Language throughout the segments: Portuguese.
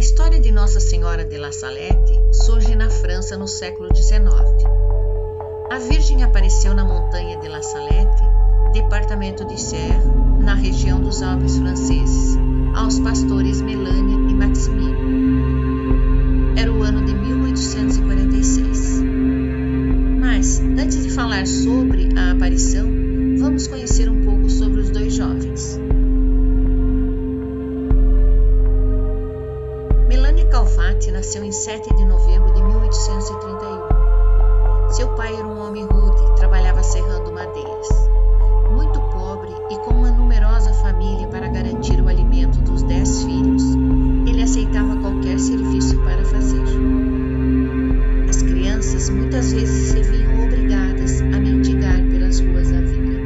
história de Nossa Senhora de La Salette surge na França no século XIX. A Virgem apareceu na montanha de La Salette, departamento de Cher, na região dos Alpes franceses, aos pastores Melânia e Maximino. Era o ano de 1846. Mas, antes de falar sobre a aparição, vamos conhecer um pouco sobre os dois jovens. Melania Calfati nasceu em 7 de novembro de 1831. Seu pai era um homem rude, trabalhava serrando madeiras. Muito pobre e com uma numerosa família para garantir o alimento dos 10 filhos, ele aceitava qualquer serviço para fazer. As crianças muitas vezes se viam obrigadas a mendigar pelas ruas da vila.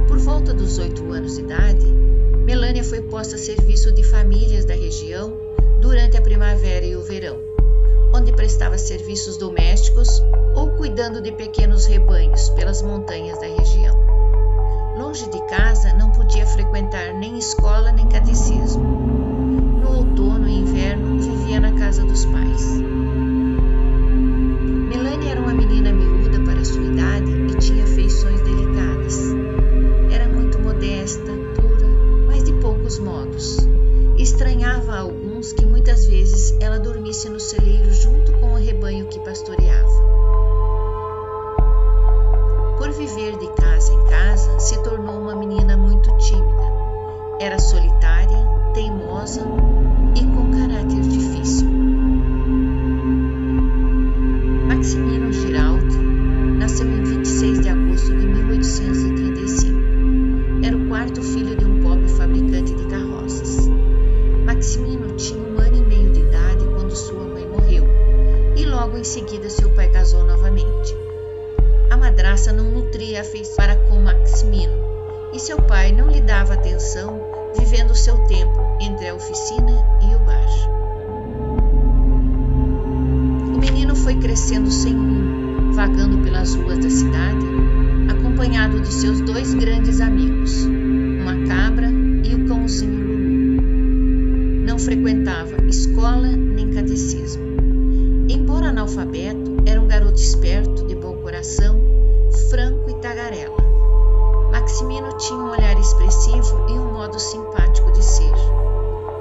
Por volta dos 8 anos de idade, Melania foi posta a serviço de famílias da região durante a primavera e o verão, onde prestava serviços domésticos ou cuidando de pequenos rebanhos pelas montanhas da região. Longe de casa, não podia frequentar nem escola nem catecismo. No outono e inverno, vivia na casa dos pais. Melania era uma menina miúda para sua idade e tinha feições delicadas. Era muito modesta, pura, mas de poucos modos. Estranhava a alguns que muitas vezes ela dormisse no celeiro junto com o rebanho que pastoreava. Por viver de casa em casa, se tornou uma menina muito tímida. Era solitária, teimosa e com caráter difícil. Maximino Giraldi nasceu em 26 de agosto de 1835. Era o quarto filho de um pobre fabricante de carroças. Maximino tinha 1 ano e meio de idade quando sua mãe morreu, e logo em seguida seu pai casou novamente. A madraça não nutria afeição para com Maximino, e seu pai não lhe dava atenção, vivendo seu tempo entre a oficina e o bar. O menino foi crescendo sem rumo, vagando pelas ruas da cidade, acompanhado de seus 2 grandes amigos, uma cabra e o cãozinho Lulu. Não frequentava escola nem catecismo. Embora analfabeto, era um garoto esperto, de bom coração, franco e tagarela. Maximino tinha um olhar expressivo e um modo simpático de ser.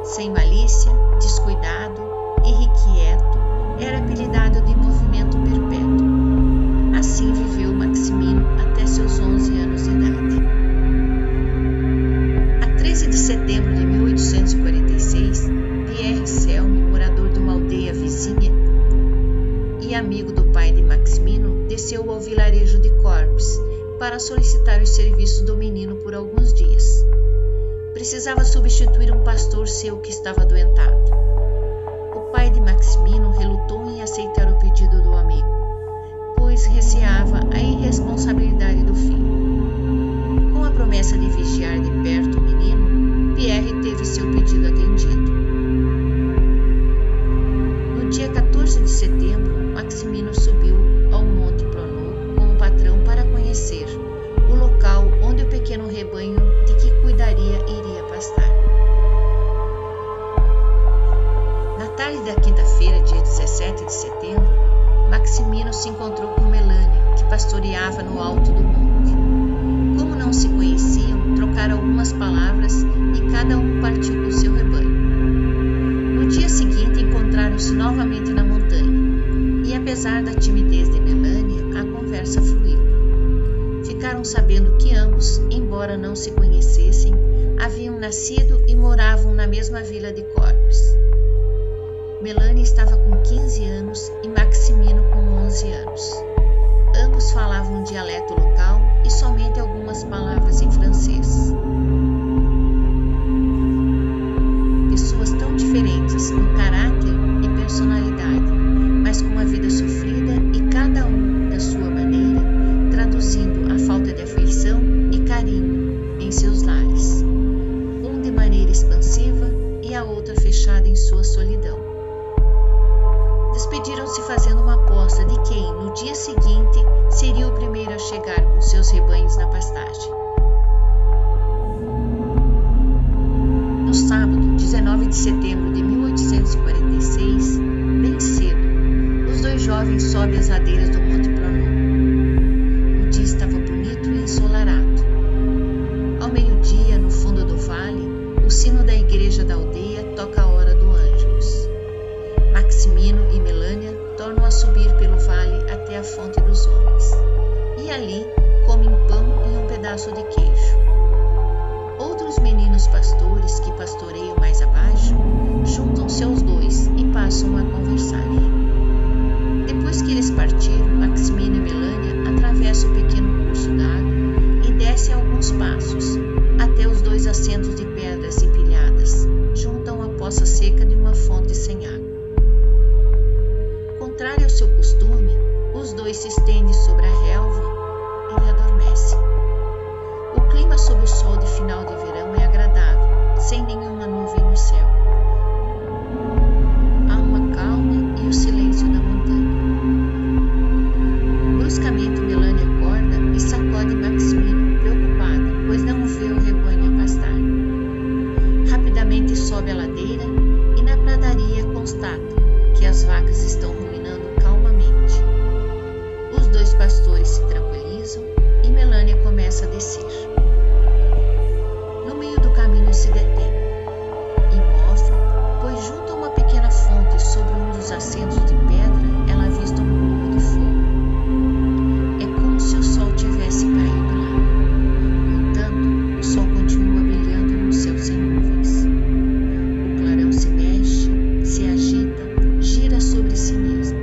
Sem malícia, descuidado, irrequieto, era apelidado de movimento perpétuo. Assim viveu Maximino até seus 11 anos de idade. A 13 de setembro de 1846, Pierre Selme, morador de uma aldeia vizinha e amigo do pai de Maximino, desceu ao vilarejo de Corpes para solicitar os serviços do menino por alguns dias. Precisava substituir um pastor seu que estava adoentado. O pai de Maximino relutou em aceitar o pedido do amigo, pois receava a irresponsabilidade do filho. Com a promessa de vigiar de perto o menino, Pierre teve seu pedido atendido. No dia 14 de setembro, Maximino subiu ao Monte Pronou com o patrão para conhecer o local onde o pequeno rebanho de que cuidaria iria pastar. Na tarde da quinta-feira, dia 17 de setembro, Maximino se encontrou com Melania, que pastoreava no alto do monte. Como não se conheciam, trocaram algumas palavras e cada um partiu com seu rebanho. No dia seguinte, encontraram-se novamente na montanha, e apesar da timidez de Melania, a conversa fluiu. Ficaram sabendo que ambos, embora não se conhecessem, haviam nascido e moravam na mesma vila de Corpes. Melania estava com 15 anos e Maximino com 11 anos. Ambos falavam um dialeto local e somente algumas palavras em francês. Pessoas tão diferentes no caráter e personalidade, mas com uma vida sofrida e cada um da sua maneira, traduzindo a falta de afeição e carinho em seus lares, um de maneira expansiva e a outra fechada em sua solidão. Despediram-se fazendo uma aposta de quem, no dia seguinte, seria o primeiro a chegar com seus rebanhos na pastagem. No sábado, de setembro de 1846, bem cedo, os dois jovens sobem as ladeiras do Monte Pronon. O dia estava bonito e ensolarado. Ao meio-dia, no fundo do vale, o sino da igreja da aldeia toca a hora do Ângelus. Maximino e Melânia tornam a subir pelo vale até a fonte dos homens. E ali comem pão e um pedaço de queijo. Outros meninos pastores que pastoreiam mais abaixo juntam-se aos dois e passam a conversar. Depois que eles partiram, Maximino e Melânia atravessam o pequeno curso d'água e descem alguns passos até os dois assentos de pedras empilhadas, junto a uma poça seca de uma fonte sem água. Contrário ao seu costume, os dois se estendem sobre a relva e adormecem. O clima sob o sol de final de verão é agradável, sem nenhuma nuvem no céu. Há uma calma e o silêncio da montanha. Bruscamente, Melânia acorda e sacode Maximino, preocupada, pois não vê o rebanho a pastar. Rapidamente sobe a ladeira e na pradaria constata que as vacas estão ruminando calmamente. Os dois pastores se tranquilizam e Melânia começa a descer. No meio do caminho se detém, imóvel, pois junto a uma pequena fonte sobre um dos assentos de pedra ela avista um globo de fogo. É como se o sol tivesse caído lá. No entanto, o sol continua brilhando num céu sem nuvens. O clarão se mexe, se agita, gira sobre si mesmo.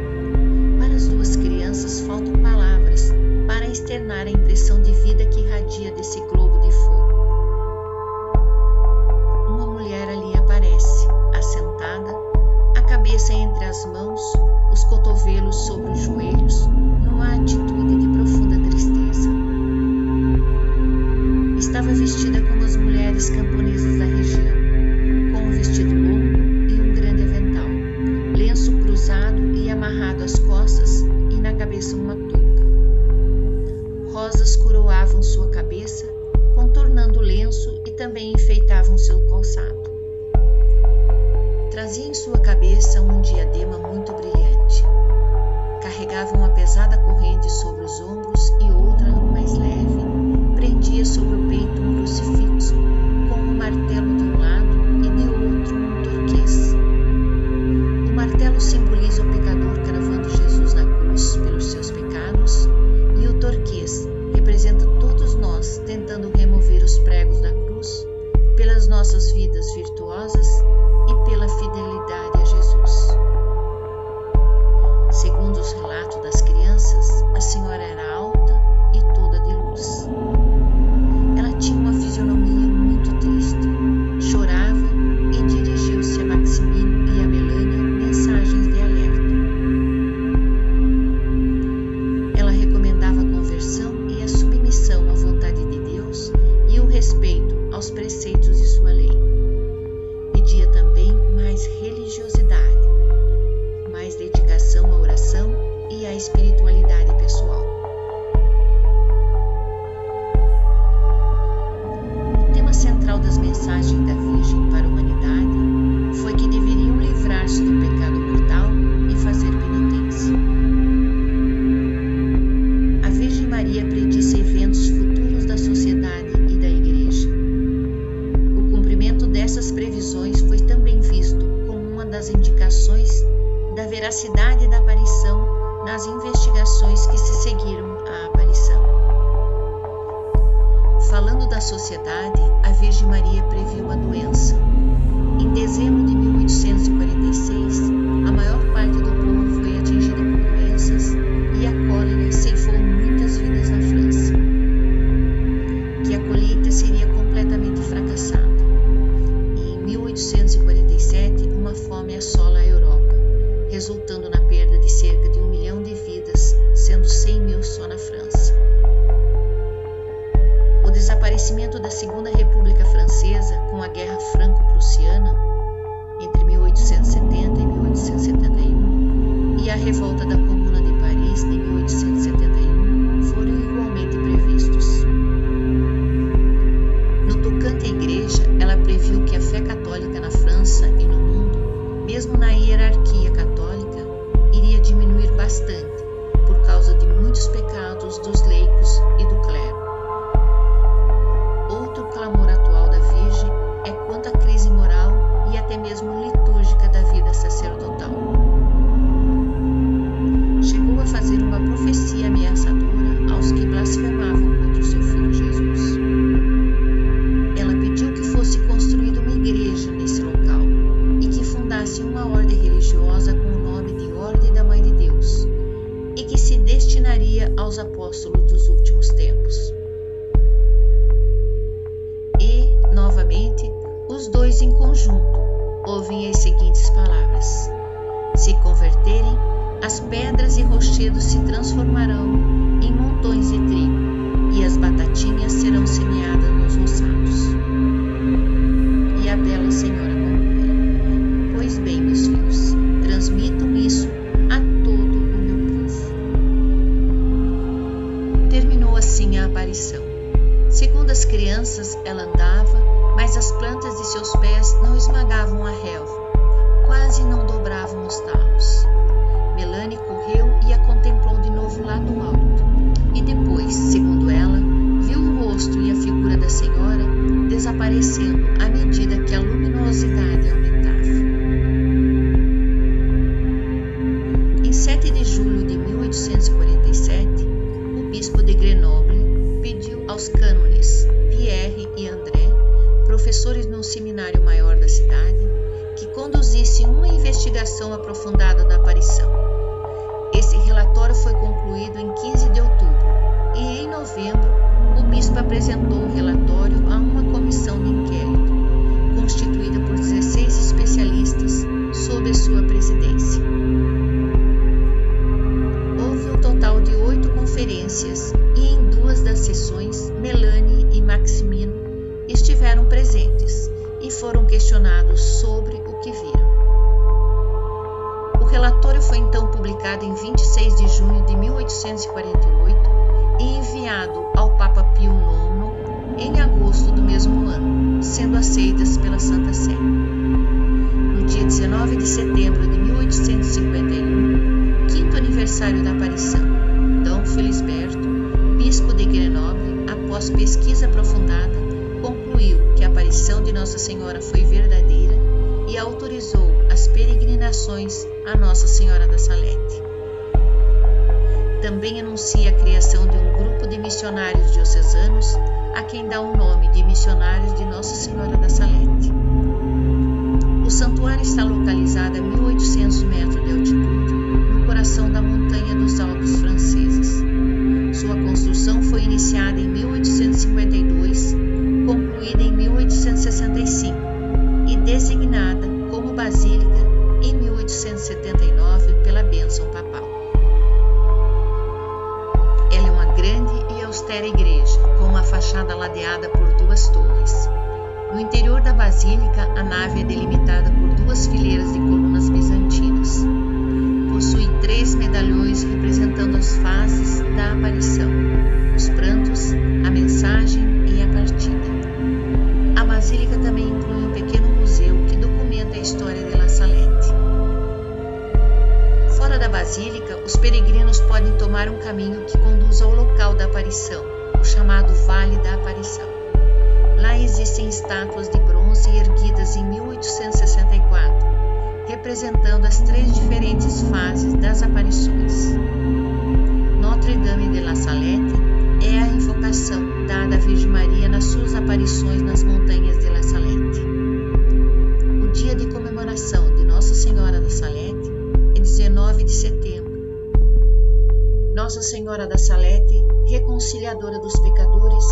Para as duas crianças faltam palavras para externar a impressão de vida que irradia desse globo de fogo. Uma mulher ali aparece, assentada, a cabeça entre as mãos, os cotovelos sobre os joelhos, numa atitude de profunda tristeza. Estava vestida como as mulheres camponesas da região, com um vestido longo e um grande avental, lenço cruzado e amarrado às costas e na cabeça uma touca. Rosas coroavam sua cabeça, contornando o lenço e também enfeitavam seu calçado. Trazia em sua cabeça um diadema muito brilhante. Carregava uma pesada corrente sobre os ombros e outra, mais leve, prendia sobre o peito um crucifixo, com um martelo de um lado e de outro um turquês. O martelo simboliza o pecador cravando Jesus na cruz pelos seus pecados, e o turquês representa todos nós tentando remover os pregos da cruz pelas nossas vidas virtuosas e pela fidelidade a Jesus. Segundo os relatos das crianças, a senhora era alta e toda de luz. Ela tinha uma fisionomia muito triste, chorava e dirigiu-se a Maximino e a Melânia mensagens de alerta. Ela recomendava a conversão e a submissão à vontade de Deus e o respeito aos preceitos de sua lei. Pedia também mais religiosidade, mais dedicação à oração e à espiritualidade pessoal. O tema central das mensagens da Virgem para a humanidade foi que deveriam livrar-se do pecado mortal e fazer penitência. A Virgem Maria predisse eventos futuros da sociedade e da Igreja. O cumprimento dessas previsões foi também visto como uma das indicações da veracidade da aparição nas investigações que se seguiram à aparição. Falando da sociedade, a Virgem Maria previu a doença. Em dezembro de 1846, a maior parte do povo foi atingida por doenças e a cólera ceifou muitas vidas na França. Que a colheita seria completamente fracassada. E em 1847, uma fome assola a Europa, resultando na perda de cerca de 1 milhão de vidas, sendo 100 mil só na França. O desaparecimento da Segunda Revolução em conjunto, ouvem as seguintes palavras: se converterem, as pedras e rochedos se transformarão em montões de trigo, e as batatinhas serão semeadas nos roçados. E a bela senhora conclui: pois bem, meus filhos, transmitam isso a todo o meu povo. Terminou assim a aparição. Segundo as crianças, ela andava, mas as plantas de seus pés não esmagavam a relva, quase não dobravam os talos. Melanie correu e a contemplou de novo lá do alto, e depois, segundo ela, viu o rosto e a figura da senhora desaparecendo à medida que a luminosidade aumentava. Em 7 de julho de 1847, o bispo de Grenoble pediu aos cânones Pierre e André, professores no seminário maior da cidade, que conduzissem uma investigação aprofundada da aparição. Esse relatório foi concluído em 15 de outubro e, em novembro, o bispo apresentou o relatório a uma comissão de inquérito, constituída por 16 especialistas sob sua presidência. Houve um total de 8 conferências e, em 2 das sessões, Melanie e Maximino estiveram presentes e foram questionados sobre o que viram. O relatório foi então publicado em 26 de junho de 1848 e enviado ao Papa Pio IX em agosto do mesmo ano, sendo aceitas pela Santa Sé. No dia 19 de setembro de 1851, quinto aniversário da aparição, D. Felisberto, bispo de Grenoble, após pesquisa aprofundada, concluiu que a aparição de Nossa Senhora foi verdadeira e autorizou as peregrinações a Nossa Senhora da Salete. Também anuncia a criação de um grupo de missionários diocesanos, a quem dá o nome de Missionários de Nossa Senhora da Salete. O santuário está localizado a 1.800 metros de altitude, no coração da montanha dos Alpes franceses. Sua construção foi iniciada em 1852, concluída em 1865 e designada como basílica em 1879 pela bênção papal. Ela é uma grande e austera igreja, com uma fachada ladeada por 2 torres. No interior da basílica, a nave é delimitada por 2 fileiras de colunas bizantinas. Possui 3 medalhões representando as fases da aparição, os prantos, a mensagem e a partida. A basílica também inclui um pequeno museu que documenta a história de La Salette. Fora da basílica, os peregrinos podem tomar um caminho que conduz ao local da aparição, o chamado Vale da Aparição. Lá existem estátuas de bronze erguidas em 1864, representando as 3 diferentes fases das aparições. Notre-Dame de La Salette é a invocação dada à Virgem Maria nas suas aparições nas montanhas de La Salette. O dia de comemoração de Nossa Senhora da Salette é 19 de setembro. Nossa Senhora da Salette, reconciliadora dos pecadores,